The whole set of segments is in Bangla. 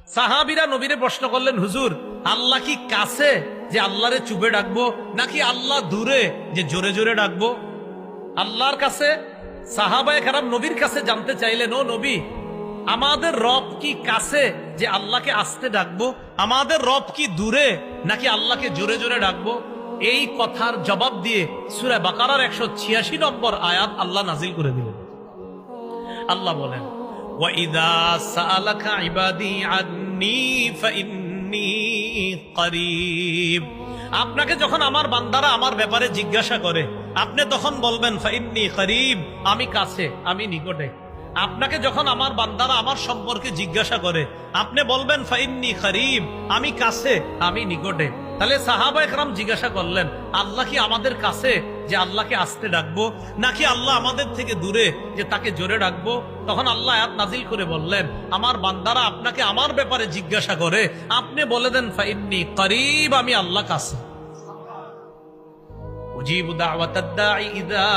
সাহাবীরা নবীরে প্রশ্ন করলেন, হুজুর আল্লাহ কি কাছে যে আল্লাহরে চুপে ডাকবো, নাকি আল্লাহ দূরে যে জোরে জোরে ডাকবো? আল্লাহর কাছে সাহাবায়ে কেরাম নবীর কাছে জানতে চাইলেন, ও নবী, আমাদের রব কি কাছে যে আল্লাহকে আস্তে ডাকবো, আমাদের রব কি দূরে নাকি আল্লাহকে জোরে জোরে ডাকবো? এই কথার জবাব দিয়ে সূরা বাকারার 186 নম্বর আয়াত আল্লাহ নাজিল করে দিলেন। আল্লাহ বলেন, ওয়াইদা সাআলাকা ইবাদি আন্নী ফাইন্নী করিব। আপনাকে যখন আমার বান্দারা আমার ব্যাপারে জিজ্ঞাসা করে, আপনি তখন বলবেন ফাইন্নী করিব, আমি কাছে, আমি নিকটে। আপনাকে যখন আমার বান্দারা আমার সম্পর্কে জিজ্ঞাসা করে, আপনি বলবেন ফাইন্নী করিব, আমি কাছে, আমি নিকটে। তাহলে সাহাবায়ে কেরাম জিজ্ঞাসা করলেন, আল্লাহ কি আমাদের কাছে যে আল্লাহকে আস্তে ডাকবো, নাকি আল্লাহ আমাদের থেকে দূরে যে তাকে জোরে ডাকবো? তখন আল্লাহ আয়াত নাজিল করে বললেন, আমার বান্দারা আপনাকে আমার ব্যাপারে জিজ্ঞাসা করে, আপনি বলে দেন ফাইন্নী করিব, আমি আল্লাহ কাছে। উজিবু দাওয়াতাদ দাঈ ইযা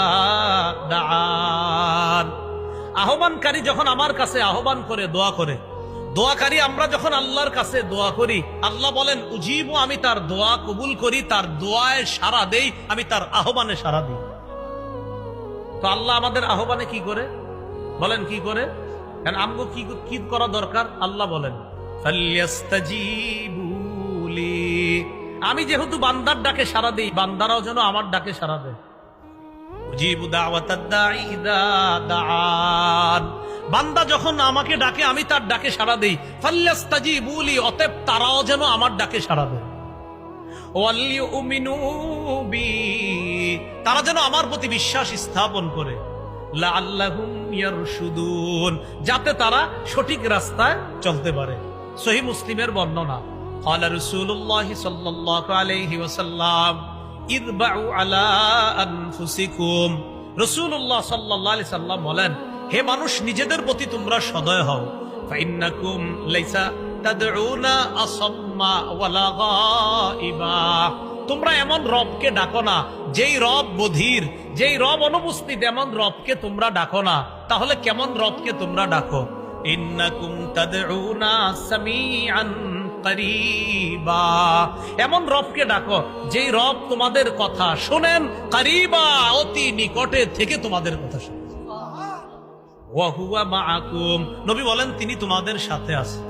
দাআন। আহ্বানকারী যখন আমার কাছে আহ্বান করে, দোয়া করে, দোয়াকারী আমরা যখন আল্লাহর কাছে দোয়া করি, আল্লাহ বলেন উজিবু, আমি তার দোয়া কবুল করি, তার দোয়ায় সাড়া দেই, আমি তার আহ্বানে সাড়া দিই। তো আল্লাহ আমাদের আহ্বানে কি করে বলেন, কি করে? কারণ আমগো কি করা দরকার? আল্লাহ বলেন ফাল্যাস্তাজিবু লি, আমি যেহেতু বান্দার ডাকে সাড়া দিই, বান্দারাও যেন আমার ডাকে সাড়া দেয়। উজিবু দাওয়াতাদ দাঈ ইযা দাআন, বান্দা যখন আমাকে ডাকে আমি তার ডাকে সাড়া দেই। ফাল্যাস্তাজিবু লি, অতএব তারাও যেন আমার ডাকে সাড়া দেয়। ওয়ালিউমিনু বি, তারা যেন আমার প্রতি বিশ্বাস স্থাপন করে। লাআল্লাহুম ইয়ারশুদুন, যাতে তারা সঠিক রাস্তায় চলতে পারে। সহিহ মুসলিমের বর্ণনা, ক্বালা রাসূলুল্লাহ সাল্লাল্লাহু আলাইহি ওয়াসাল্লাম ইরবাউ আলা আনফুসিকুম। রাসূলুল্লাহ সাল্লাল্লাহু আলাইহি সাল্লাম বলেন, হে মানুষ, নিজেদের প্রতি তোমরা সদয় হও। ফাইন্নাকুম লাইসা তাদউনা আসাম্মা ওয়ালা গায়বা, তোমরা এমন রবকে ডাকো না যেই রব বধির, যেই রব অনুপস্থিত, এমন রবকে তোমরা ডাকো না। তাহলে কেমন রবকে তোমরা ডাকো? ইন্নাকুম তাদউনা সামিআন করিবা, এমন রবকে ডাকো যেই রব তোমাদের কথা শোনেন, করিবা, অতি নিকটে থেকে তোমাদের কথা শোনেন। ওয়া হুয়া মাআকুম, নবী বলেন তিনি তোমাদের সাথে আছেন।